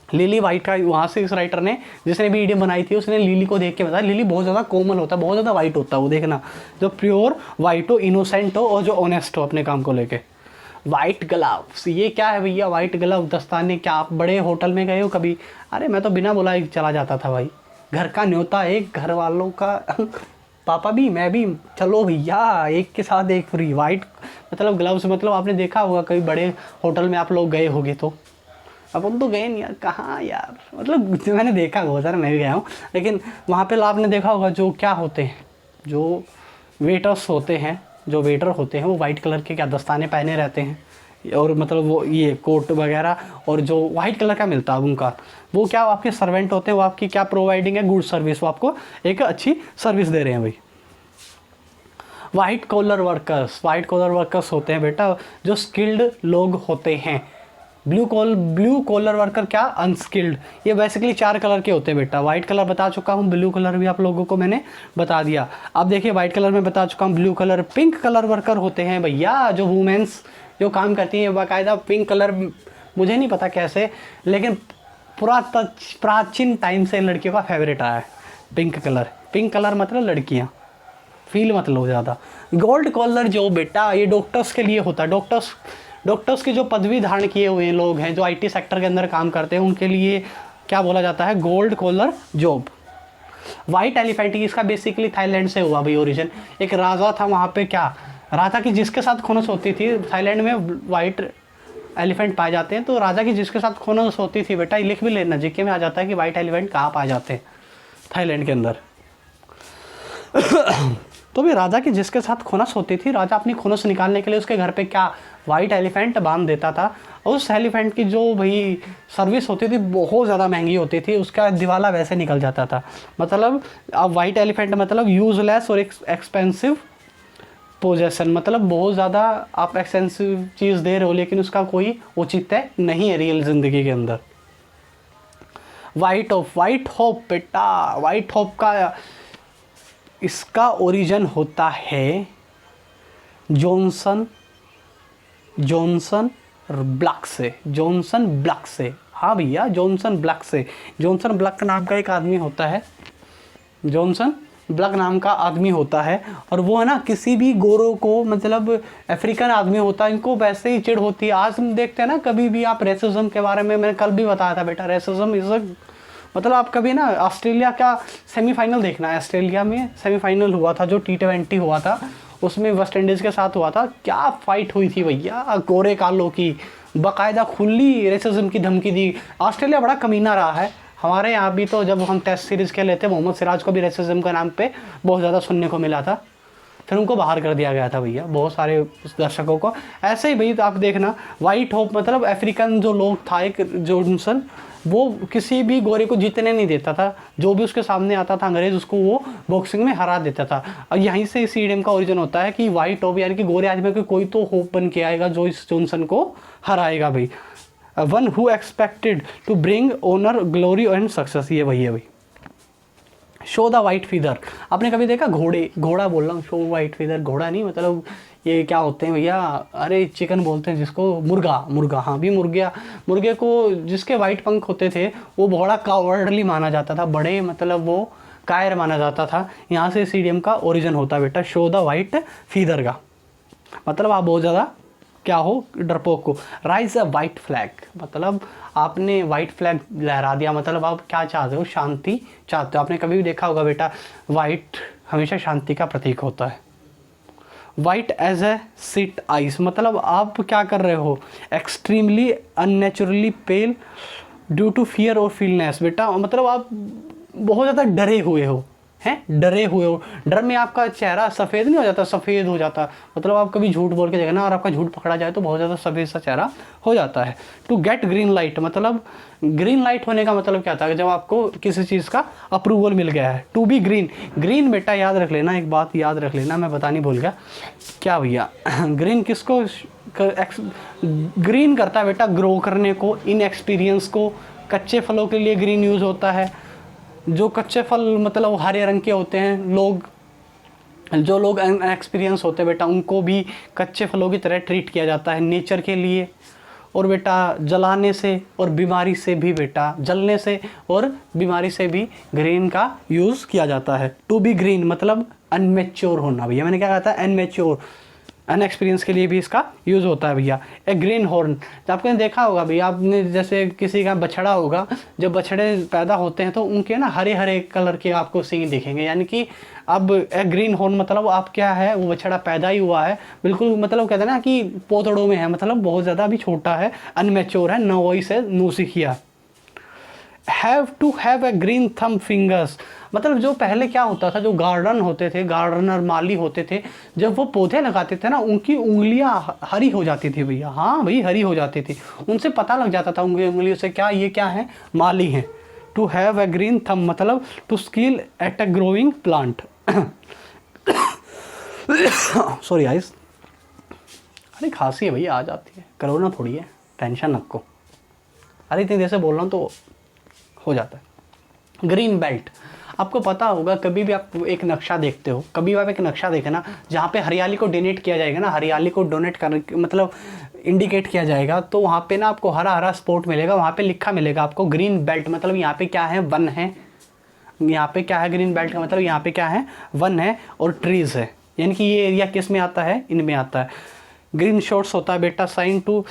लिली वाइट का वहाँ से इस राइटर ने, जिसने भी ईडियम बनाई थी, उसने लिली को देख के बताया लिली बहुत ज़्यादा कोमल होता है, बहुत ज़्यादा वाइट होता है वो, देखना जो प्योर वाइट हो, इनोसेंट हो और जो ऑनेस्ट हो अपने काम को लेके। वाइट ग्लव्स, ये क्या है भैया, वाइट ग्लव दस्ताने। क्या आप बड़े होटल में गए हो कभी, अरे मैं तो बिना बुलाए चला जाता था भाई, घर का न्योता एक, घर वालों का पापा भी मैं भी, चलो भैया एक के साथ एक फ्री। वाइट मतलब ग्लव्स, मतलब आपने देखा होगा कभी बड़े होटल में आप लोग गए होगे तो, अपन तो गए नहीं यार, कहाँ यार, मतलब मैंने देखा बहुत सारा, मैं भी गया हूँ, लेकिन वहाँ पे आपने देखा होगा जो क्या होते हैं, जो वेटर्स होते हैं, जो वेटर होते हैं वो वाइट कलर के क्या दस्ताने पहने रहते हैं, और मतलब वो ये कोट वगैरह, और जो वाइट कलर का मिलता है उनका, वो क्या आपके सर्वेंट होते हैं, वो आपकी क्या प्रोवाइडिंग है, गुड सर्विस, वो आपको एक अच्छी सर्विस दे रहे हैं भाई। White collar workers, white collar workers होते हैं बेटा जो स्किल्ड लोग होते हैं, ब्लू कॉलर वर्कर क्या, अनस्किल्ड। ये बेसिकली 4 कलर के होते हैं बेटा। वाइट कलर बता चुका हूँ, ब्लू कलर भी आप लोगों को मैंने बता दिया। अब देखिए वाइट कलर में बता चुका हूँ, blue colour, pink collar worker होते हैं भैया, जो वुमेन्स जो काम करती हैं बाकायदा पिंक कलर, मुझे नहीं पता कैसे, लेकिन प्राचीन टाइम से लड़कियों का फेवरेट आया है पिंक कलर। पिंक कलर मतलब लड़कियाँ, फील मत लो ज़्यादा। गोल्ड कॉलर जो बेटा ये डॉक्टर्स के लिए होता है। डॉक्टर्स की जो पदवी धारण किए हुए लोग हैं, जो आईटी सेक्टर के अंदर काम करते हैं, उनके लिए क्या बोला जाता है, gold collar job. White elephant, इसका बेसिकली थाईलैंड से हुआ भाई ओरिजिन। एक राजा था वहाँ पे, क्या राजा की जिसके साथ खुनस होती थी, थाईलैंड में वाइट एलिफेंट पाए जाते हैं, तो राजा की जिसके साथ खुनस होती थी बेटा, लिख भी लेना, जीके में आ जाता है कि वाइट एलिफेंट कहाँ पाए जाते हैं, थाईलैंड के अंदर। तो भी राजा की जिसके साथ खुनस होती थी, राजा अपनी खुनस निकालने के लिए उसके घर पे क्या, वाइट एलिफेंट बांध देता था। उस एलिफेंट की जो भाई सर्विस होती थी बहुत ज़्यादा महंगी होती थी, उसका दिवाला वैसे निकल जाता था। मतलब अब वाइट एलिफेंट मतलब यूजलेस और एक्सपेंसिव पोजेसन, मतलब बहुत ज़्यादा आप एक्सपेंसिव चीज़ दे रहे हो लेकिन उसका कोई औचित्य नहीं है रियल ज़िंदगी के अंदर। वाइट होप बेटा, वाइट होप का इसका ओरिजिन होता है जॉनसन ब्लैक से। हाँ भैया, जॉनसन ब्लैक नाम का एक आदमी होता है, जॉनसन ब्लैक नाम का आदमी होता है। और वो है ना, किसी भी गोरों को, मतलब अफ्रीकन आदमी होता है, इनको वैसे ही चिढ़ होती है। आज हम देखते हैं ना, कभी भी आप रेसिज्म के बारे में, मैंने कल भी बताया था बेटा, रेसिज्म इज अ, मतलब आप कभी ना ऑस्ट्रेलिया का सेमीफाइनल देखना है। ऑस्ट्रेलिया में सेमीफाइनल हुआ था जो T20 हुआ था, उसमें वेस्ट इंडीज़ के साथ हुआ था। क्या फाइट हुई थी भैया, गोरे कालों की, बाकायदा खुली रेसिज्म की धमकी दी। ऑस्ट्रेलिया बड़ा कमीना रहा है। हमारे यहाँ भी तो जब हम टेस्ट सीरीज़ खेले थे, मोहम्मद सिराज को भी रेसिज्म के नाम पे बहुत ज़्यादा सुनने को मिला था, फिर उनको बाहर कर दिया गया था भैया, बहुत सारे दर्शकों को। ऐसे ही भाई तो आप देखना, वाइट होप मतलब अफ्रीकन जो लोग था, एक जॉनसन, वो किसी भी गोरे को जीतने नहीं देता था। जो भी उसके सामने आता था अंग्रेज़, उसको वो बॉक्सिंग में हरा देता था। और यहीं से इस ईडियम का ओरिजिन होता है कि वाइट होप, यानी कि गोरे आदमी में कोई तो होप बन के आएगा जो इस जॉनसन को हराएगा भाई। One who expected to bring honour, glory and success, ये वही है भाई। शो द वाइट फीदर, आपने कभी देखा घोड़ा बोल रहा हूँ, शो वाइट फीदर, घोड़ा नहीं, मतलब ये क्या होते हैं भैया, अरे चिकन बोलते हैं जिसको, मुर्गा, हाँ भी मुर्गे को जिसके वाइट पंख होते थे वो बड़ा कावर्डली माना जाता था, बड़े मतलब वो कायर माना जाता था। यहाँ से इस इडियम का ओरिजिन होता है बेटा, शो द वाइट फीदर का मतलब आप बहुत ज़्यादा क्या हो, डरपोक को। राइज अ वाइट फ्लैग, मतलब आपने वाइट फ्लैग लहरा दिया, मतलब आप क्या चाहते हो, शांति चाहते हो। आपने कभी भी देखा होगा बेटा, वाइट हमेशा शांति का प्रतीक होता है। White as a sit ice, मतलब आप क्या कर रहे हो, extremely unnaturally pale due to fear और फीलनेस, बेटा मतलब आप बहुत ज़्यादा डरे हुए हो, डर में आपका चेहरा सफ़ेद नहीं हो जाता, सफ़ेद हो जाता, मतलब आप कभी झूठ बोल के देखना और आपका झूठ पकड़ा जाए तो बहुत ज़्यादा सफ़ेद सा चेहरा हो जाता है। टू गेट ग्रीन लाइट, मतलब ग्रीन लाइट होने का मतलब क्या था, जब आपको किसी चीज़ का अप्रूवल मिल गया है। टू बी ग्रीन बेटा याद रख लेना, एक बात याद रख लेना, मैं बतानी भूल गया क्या भैया, ग्रीन किसको ग्रीन करता है बेटा, ग्रो करने को, इन एक्सपीरियंस को। कच्चे फलों के लिए ग्रीन यूज़ होता है, जो कच्चे फल मतलब हरे रंग के होते हैं, जो लोग एक्सपीरियंस होते हैं बेटा, उनको भी कच्चे फलों की तरह ट्रीट किया जाता है नेचर के लिए। और बेटा जलाने से और बीमारी से भी बेटा, जलने से और बीमारी से भी ग्रीन का यूज़ किया जाता है। टू बी ग्रीन मतलब अनमेच्योर होना भैया, मैंने क्या कहा था, अनमेच्योर, अनएक्सपीरियंस के लिए भी इसका यूज़ होता है भैया। ए ग्रीन हॉर्न, तो आपने देखा होगा भैया, आपने जैसे किसी का बछड़ा होगा, जब बछड़े पैदा होते हैं तो उनके ना हरे हरे कलर के आपको सींग दिखेंगे, यानी कि अब ए ग्रीन हॉर्न मतलब आप क्या है, वो बछड़ा पैदा ही हुआ है बिल्कुल, मतलब कहते हैं ना कि पोतड़ों में है, मतलब बहुत ज़्यादा अभी छोटा है, अनमेच्योर है, नवोई से नौसिखिया। Have to have a green thumb fingers, मतलब जो पहले क्या होता था, जो गार्डन होते थे, गार्डनर माली होते थे, जब वो पौधे लगाते थे ना, उनकी उंगलियां हरी हो जाती थी भैया, हाँ भाई हरी हो जाती थी, उनसे पता लग जाता था उंगलियों से क्या ये क्या है, माली हैं। To have a green thumb मतलब to skill at a growing plant. Sorry आइस, अरे खांसी है भैया आ जाती है, कोरोना थोड़ी है, टेंशन आपको। अरे इतनी देर से बोल रहा हूँ तो हो जाता है। ग्रीन बेल्ट, आपको पता होगा, कभी भी आप एक नक्शा देखते हो, कभी भी आप एक नक्शा देखें ना, जहाँ पे हरियाली को डोनेट किया जाएगा ना, हरियाली को डोनेट करने मतलब इंडिकेट किया जाएगा, तो वहाँ पे ना आपको हरा हरा स्पॉट मिलेगा, वहाँ पे लिखा मिलेगा आपको ग्रीन बेल्ट, मतलब यहाँ पे क्या है, वन है। यहाँ पे क्या है, ग्रीन बेल्ट का मतलब यहाँ पे क्या है, वन है और ट्रीज़ है, यानी कि ये एरिया किस में आता है, इनमें आता है। ग्रीन शॉट्स होता है बेटा साइन टू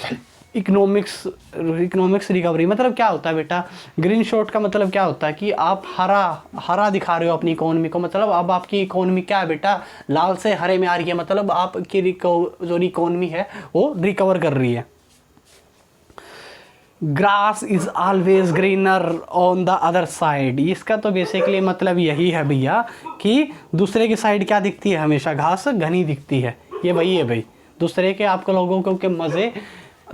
इकोनॉमिक्स रिकवरी, मतलब क्या होता है बेटा, ग्रीन शॉट का मतलब क्या होता है कि आप हरा हरा दिखा रहे हो अपनी इकोनॉमी को, मतलब अब आपकी इकोनॉमी क्या है बेटा, लाल से हरे में आ रही है, मतलब आपकी जो इकोनॉमी है वो रिकवर कर रही है। Grass is always greener on the other side, इसका तो बेसिकली मतलब यही है भैया कि दूसरे की साइड क्या दिखती है, हमेशा घास घनी दिखती है, ये वही है भाई। दूसरे के आपको लोगों को के मज़े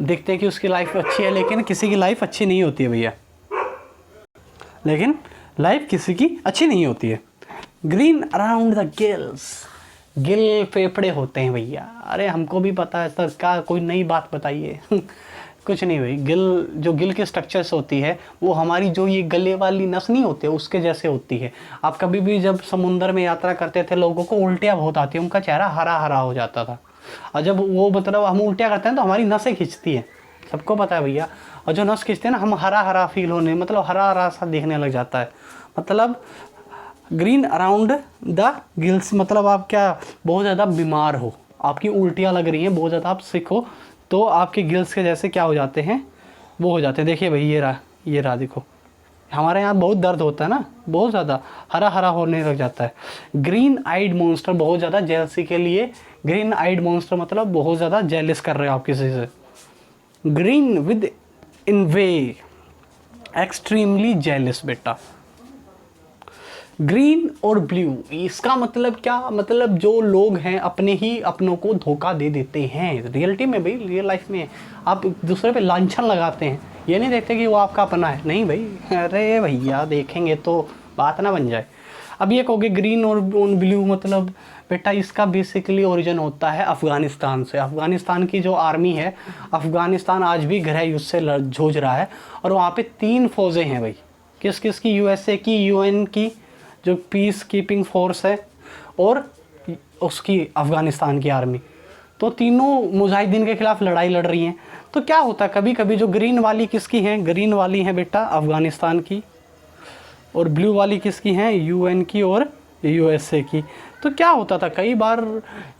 दिखते हैं कि उसकी लाइफ अच्छी है, लेकिन किसी की लाइफ अच्छी नहीं होती है भैया, लेकिन लाइफ किसी की अच्छी नहीं होती है। Green around the gills, Gill फेफड़े होते हैं भैया, अरे हमको भी पता है सर, क्या कोई नई बात बताइए कुछ नहीं भाई, गिल जो गिल की स्ट्रक्चर्स होती है वो हमारी जो ये गले वाली नस नहीं होती है उसके जैसे होती है। आप कभी भी जब समुंदर में यात्रा करते थे, लोगों को उल्टियाँ बहुत आती है, उनका चेहरा हरा हरा हो जाता था, और जब वो मतलब हम उल्टियाँ करते हैं तो हमारी नसें खिंचती हैं, सबको पता है भैया, और जो नस खींचते हैं ना, हम हरा हरा फील होने, मतलब हरा हरा सा दिखने लग जाता है। मतलब ग्रीन अराउंड द गिल्स, मतलब आप क्या बहुत ज़्यादा बीमार हो, आपकी उल्टियाँ लग रही हैं बहुत ज़्यादा, आप सिक हो, तो आपके गिल्स के जैसे क्या हो जाते हैं, वो हो जाते हैं। देखिए भाई ये रहा देखो, हमारे यहाँ बहुत दर्द होता है ना, बहुत ज़्यादा हरा हरा होने लग जाता है। ग्रीन आइड मॉन्स्टर, बहुत ज़्यादा जेलसी के लिए ग्रीन आइड मॉन्स्टर, मतलब बहुत ज़्यादा जेलस कर रहे हो आप किसी से। Green with in way, extremely jealous बेटा। ग्रीन और ब्लू, इसका मतलब क्या, मतलब जो लोग हैं अपने ही अपनों को धोखा दे देते हैं, रियलिटी में भाई, रियल लाइफ में आप दूसरे पे लांछन लगाते हैं, ये नहीं देखते कि वो आपका अपना है, नहीं भाई, अरे भैया देखेंगे तो बात ना बन जाए। अब ये कहोगे ग्रीन और ब्लू मतलब बेटा, इसका बेसिकली ओरिजिन होता है अफ़गानिस्तान से। अफ़गानिस्तान की जो आर्मी है, अफ़गानिस्तान आज भी गृह युद्ध से जूझ रहा है, और वहाँ पे 3 फौजें हैं भाई, किस किस की, यूएसए की, यूएन की जो पीस कीपिंग फोर्स है, और उसकी अफ़गानिस्तान की आर्मी, तो तीनों मुजाहिदीन के खिलाफ लड़ाई लड़ रही हैं। तो क्या होता है कभी कभी, जो ग्रीन वाली किसकी हैं, ग्रीन वाली हैं बेटा अफ़गानिस्तान की, और ब्लू वाली किसकी हैं, यूएन की और यूएसए की। तो क्या होता था कई बार,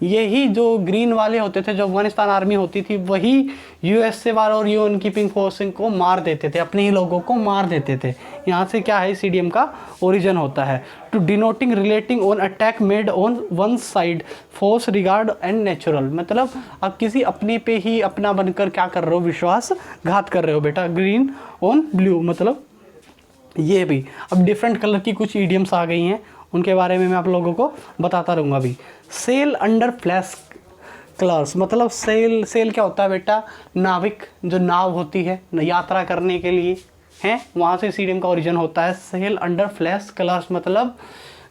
यही जो ग्रीन वाले होते थे, जो अफगानिस्तान आर्मी होती थी, वही यूएसए वाले और यूएन कीपिंग फोर्सिंग को मार देते थे, अपने ही लोगों को मार देते थे। यहाँ से क्या है, सीडीएम का ओरिजिन होता है, to denoting relating on attack made on one side force regard and natural, मतलब आप किसी अपने पे ही अपना बनकर क्या कर रहे हो, विश्वास घात कर रहे हो बेटा। ग्रीन ऑन ब्लू मतलब ये भी। अब डिफरेंट कलर की कुछ ईडियम्स आ गई हैं, उनके बारे में मैं आप लोगों को बताता रहूँगा अभी। सेल अंडर फ्लैश कलर्स, मतलब सेल क्या होता है बेटा, नाविक, जो नाव होती है यात्रा करने के लिए हैं, वहाँ से सीडीएम का ओरिजिन होता है। सेल अंडर फ्लैश कलर्स मतलब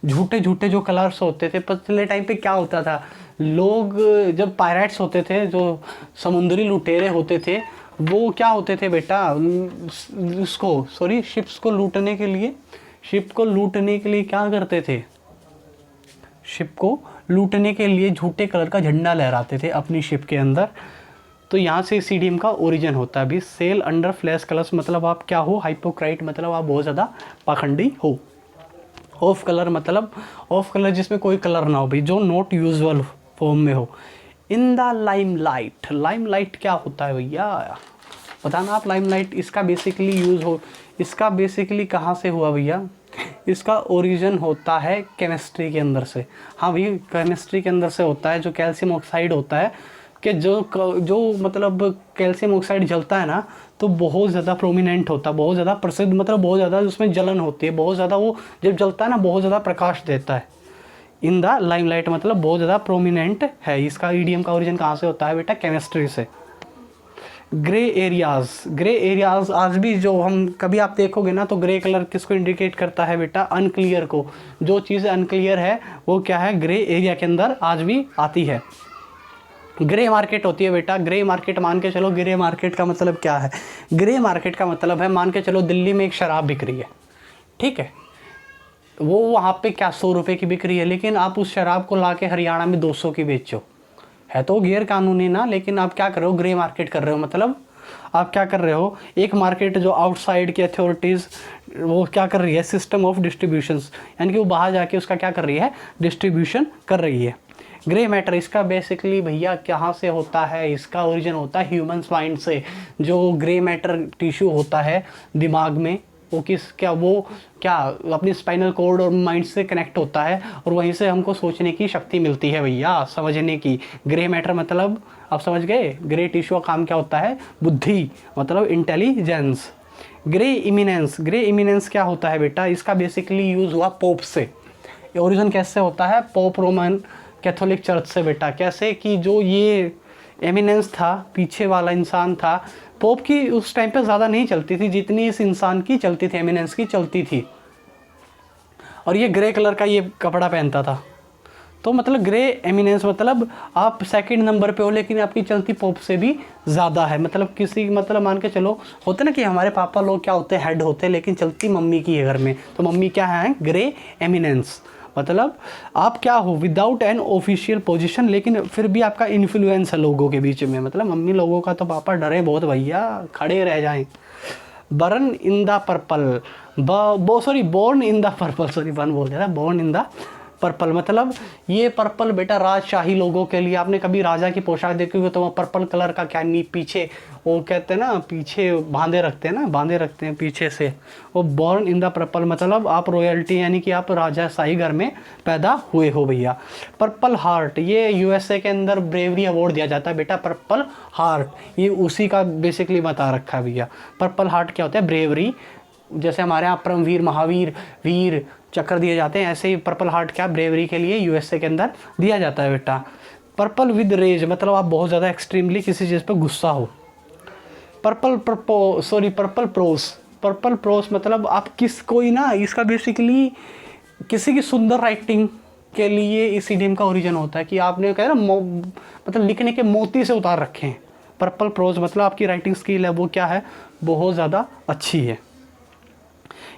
झूठे झूठे जो कलर्स होते थे पिछले टाइम पे, क्या होता था, लोग जब पायरेट्स होते थे, जो समुद्री लुटेरे होते थे, वो क्या होते थे बेटा, शिप्स को लूटने के लिए, क्या करते थे, शिप को लूटने के लिए झूठे कलर का झंडा लहराते थे अपनी शिप के अंदर। तो यहाँ से सीडीएम का ओरिजिन होता है अभी। सेल अंडर फ्लैश कलर्स मतलब आप क्या हो, हाइपोक्राइट, मतलब आप बहुत ज़्यादा पाखंडी हो। ऑफ कलर मतलब ऑफ कलर जिसमें कोई कलर ना हो भाई, जो नॉट यूजुअल फॉर्म में हो। इन द लाइमलाइट, लाइमलाइट क्या होता है भैया, बताना आप। लाइमलाइट इसका बेसिकली यूज़ हो, इसका बेसिकली कहाँ से हुआ भैया, इसका ओरिजिन होता है केमिस्ट्री के अंदर से। हाँ भैया, केमिस्ट्री के अंदर से होता है। जो कैल्शियम ऑक्साइड होता है, कि जो मतलब कैल्शियम ऑक्साइड जलता है ना, तो बहुत ज़्यादा प्रोमिनेंट होता है, बहुत ज़्यादा प्रसिद्ध, मतलब बहुत ज़्यादा उसमें जलन होती है, बहुत ज़्यादा वो जब जलता है ना, बहुत ज़्यादा प्रकाश देता है। इन द लाइमलाइट मतलब बहुत ज़्यादा प्रोमिनेंट है। इसका ईडीएम का ओरिजिन कहाँ से होता है बेटा, केमिस्ट्री से। ग्रे एरियाज आज भी जो हम कभी आप देखोगे ना, तो ग्रे कलर किसको इंडिकेट करता है बेटा, अनक्लियर को। जो चीज़ अनक्लियर है वो क्या है, ग्रे एरिया के अंदर आज भी आती है। ग्रे मार्केट होती है बेटा। ग्रे मार्केट मान के चलो, ग्रे मार्केट का मतलब क्या है? ग्रे मार्केट का मतलब है, मान के चलो दिल्ली में एक शराब बिक रही है, ठीक है, वो वहाँ पे क्या 100 रुपये की बिक रही है, लेकिन आप उस शराब को ला के हरियाणा में 200 की बेचो, है तो गैर कानूनी ना, लेकिन आप क्या कर रहे हो? ग्रे मार्केट कर रहे हो। मतलब आप क्या कर रहे हो? एक मार्केट जो आउटसाइड की अथॉरिटीज़ वो क्या कर रही है? सिस्टम ऑफ डिस्ट्रीब्यूशंस, यानी कि वो बाहर जाके उसका क्या कर रही है? डिस्ट्रीब्यूशन कर रही है। ग्रे मैटर इसका बेसिकली भैया कहाँ से होता है? इसका ओरिजिन होता है ह्यूमन माइंड से। जो ग्रे मैटर टिश्यू होता है दिमाग में, वो क्या अपनी स्पाइनल कॉर्ड और माइंड से कनेक्ट होता है, और वहीं से हमको सोचने की शक्ति मिलती है भैया, समझने की। ग्रे मैटर मतलब आप समझ गए? ग्रे टिश्यू का काम क्या होता है? बुद्धि, मतलब intelligence. Grey eminence, grey eminence क्या होता है बेटा? इसका बेसिकली यूज़ हुआ पोप से। ओरिजिन कैसे होता है? पोप रोमन कैथोलिक चर्च से बेटा। कैसे कि जो ये एमिनेंस था, पीछे वाला इंसान था, पोप की उस टाइम पे ज़्यादा नहीं चलती थी जितनी इस इंसान की चलती थी, एमिनेंस की चलती थी। और ये ग्रे कलर का ये कपड़ा पहनता था, तो मतलब ग्रे एमिनेंस मतलब आप सेकंड नंबर पे हो, लेकिन आपकी चलती पोप से भी ज़्यादा है। मतलब किसी, मतलब मान के चलो, होते ना कि हमारे पापा लोग क्या होते हैं? हेड होते हैं, लेकिन चलती मम्मी की है घर में, तो मम्मी क्या है? Grey eminence. मतलब आप क्या हो? विदाउट एन ऑफिशियल पोजीशन, लेकिन फिर भी आपका इन्फ्लुएंस है लोगों के बीच में। मतलब मम्मी लोगों का तो पापा डरे बहुत भैया, खड़े रह जाएं। Burn in the purple, born in the purple, sorry one बोल दिया था, बोर्न इन द पर्पल। मतलब ये पर्पल बेटा राजशाही लोगों के लिए। आपने कभी राजा की पोशाक देखी हो तो वहाँ पर्पल कलर का क्या नहीं, पीछे वो कहते हैं ना, पीछे बांधे रखते हैं ना, बांधे रखते हैं पीछे से, वो बॉर्न इन द पर्पल। मतलब आप रॉयल्टी, यानी कि आप राजाशाही घर में पैदा हुए हो भैया। पर्पल हार्ट, ये यूएसए के अंदर ब्रेवरी अवार्ड दिया जाता है बेटा, पर्पल हार्ट, ये उसी का बेसिकली बता रखा है भैया। पर्पल हार्ट क्या होता है? ब्रेवरी। जैसे हमारे यहाँ परमवीर, महावीर, वीर चक्र दिए जाते हैं, ऐसे ही पर्पल हार्ट क्या? ब्रेवरी के लिए यूएसए के अंदर दिया जाता है बेटा। पर्पल विद रेज, मतलब आप बहुत ज़्यादा एक्सट्रीमली किसी चीज़ पे गुस्सा हो। पर्पल प्रोस, पर्पल प्रोस मतलब आप कोई ना, इसका बेसिकली किसी की सुंदर राइटिंग के लिए इस इडियम का ओरिजिन होता है कि आपने कहा ना मतलब लिखने के मोती से उतार रखे हैं। पर्पल प्रोज मतलब आपकी राइटिंग स्किल है वो क्या है? बहुत ज़्यादा अच्छी है।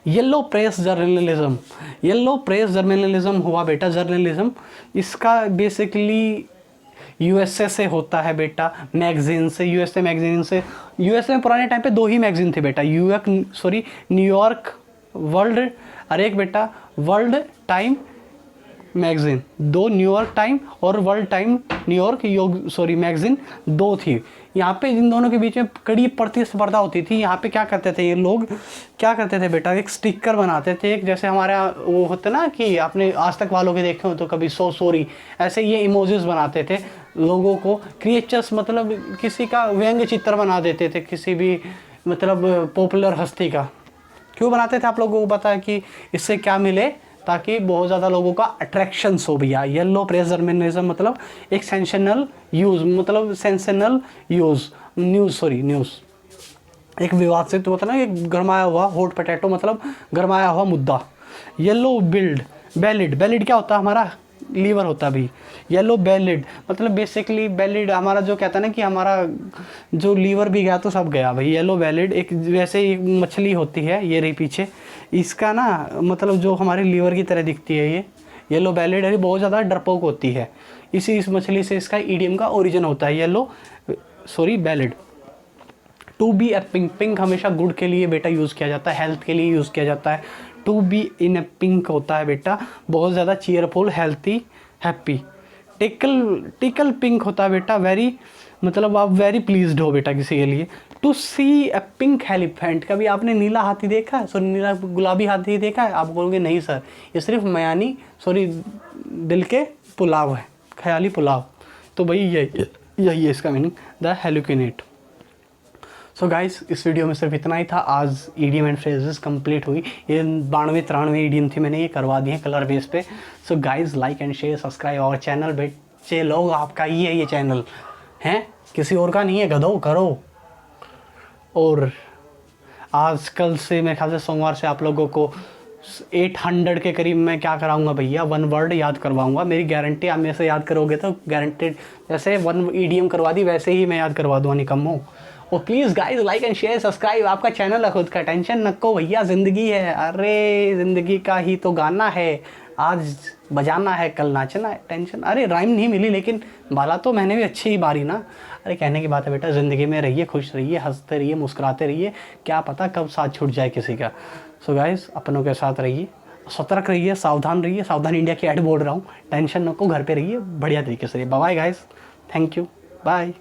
Yellow press journalism, yellow press journalism हुआ बेटा, जर्नलिज्म इसका बेसिकली यूएसए से होता है बेटा, मैगजीन से, यूएसए मैगजीन से। यूएसए में पुराने टाइम पे 2 ही मैगजीन थे बेटा, न्यूयॉर्क वर्ल्ड, अरे एक बेटा world time magazine, 2 New York time और वर्ल्ड टाइम न्यूयॉर्क मैगजीन 2 थी। यहाँ पे इन दोनों के बीच में कड़ी प्रतिस्पर्धा होती थी। यहाँ पे क्या करते थे ये लोग? क्या करते थे बेटा? एक स्टिकर बनाते थे, एक जैसे हमारे वो होते ना कि आपने आज तक वालों के देखे हो तो कभी सॉरी, ऐसे ये इमोजीज बनाते थे लोगों को। क्रिएचर्स मतलब किसी का व्यंग्य चित्र बना देते थे, किसी भी मतलब पॉपुलर हस्ती का। क्यों बनाते थे आप लोगों को पता है कि इससे क्या मिले? ताकि बहुत ज़्यादा लोगों का अट्रैक्शंस हो भैया। येलो प्रेस जर्नलिज्म मतलब एक सेंसेशनल यूज़, मतलब सेंसेशनल न्यूज़, एक विवाद से तो मतलब एक गरमाया हुआ हॉट पोटैटो, मतलब गरमाया हुआ मुद्दा। येलो बैलिड क्या होता है? हमारा लीवर होता है भाई। येलो बैलिड मतलब बेसिकली बैलिड हमारा जो कहता है ना कि हमारा जो लीवर भी गया तो सब गया भाई। येलो बैलिड एक वैसे ही मछली होती है, ये रही पीछे, इसका ना मतलब जो हमारे लीवर की तरह दिखती है ये येलो बैलिड है, बहुत ज़्यादा डरपोक होती है। इस मछली से इसका ईडियम का ओरिजिन होता है बैलिड। टू बी ए पिंक हमेशा गुड के लिए बेटा यूज़ किया जाता है, हेल्थ के लिए यूज़ किया जाता है। To be in a pink होता है बेटा बहुत ज़्यादा cheerful, healthy, happy. Tickle pink होता है बेटा वेरी, मतलब आप वेरी प्लीज्ड हो बेटा किसी के लिए। To see a pink elephant, कभी आपने नीला हाथी देखा है? नीला गुलाबी हाथी देखा है? आप बोलोगे नहीं सर, ये सिर्फ दिल के पुलाव है, ख्याली पुलाव। तो भाई यही है इसका मीनिंग, द हेलुकिनेट। सो गाइस इस वीडियो में सिर्फ इतना ही था। आज ईडियम एंड फ्रेजेस कंप्लीट हुई। ये 92-93 ईडियम थी, मैंने ये करवा दी है कलर बेस पे। So guys like and share, subscribe our channel. बच्चे लोग आपका ही है ये चैनल, हैं किसी और का नहीं है, गधो करो। और आजकल से मेरे ख्याल से सोमवार से आप लोगों को 800 के करीब मैं क्या कराऊंगा भैया, 1 वर्ड याद करवाऊंगा, मेरी गारंटी। आप मेरे से याद करोगे तो गारंटेड, जैसे 1 ईडीएम करवा दी वैसे ही मैं याद करवा दूँगा निकम्मो। और please guys like and share subscribe, आपका चैनल है खुद का, टेंशन नको भैया, ज़िंदगी है, अरे ज़िंदगी का ही तो गाना है, आज बजाना है कल नाचना है, टेंशन, अरे राइम नहीं मिली लेकिन बाला तो मैंने भी अच्छी ही बारी ना। अरे कहने की बात है बेटा, ज़िंदगी में रहिए, खुश रहिए, हंसते रहिए, मुस्कुराते रहिए, क्या पता कब साथ छूट जाए किसी का। सो गाइस अपनों के साथ रहिए, सतर्क रहिए, सावधान रहिए, सावधान इंडिया की ऐड बोल रहा हूँ, टेंशन नको, घर पे रहिए, बढ़िया तरीके से रहिए। Bye guys, thank you, bye.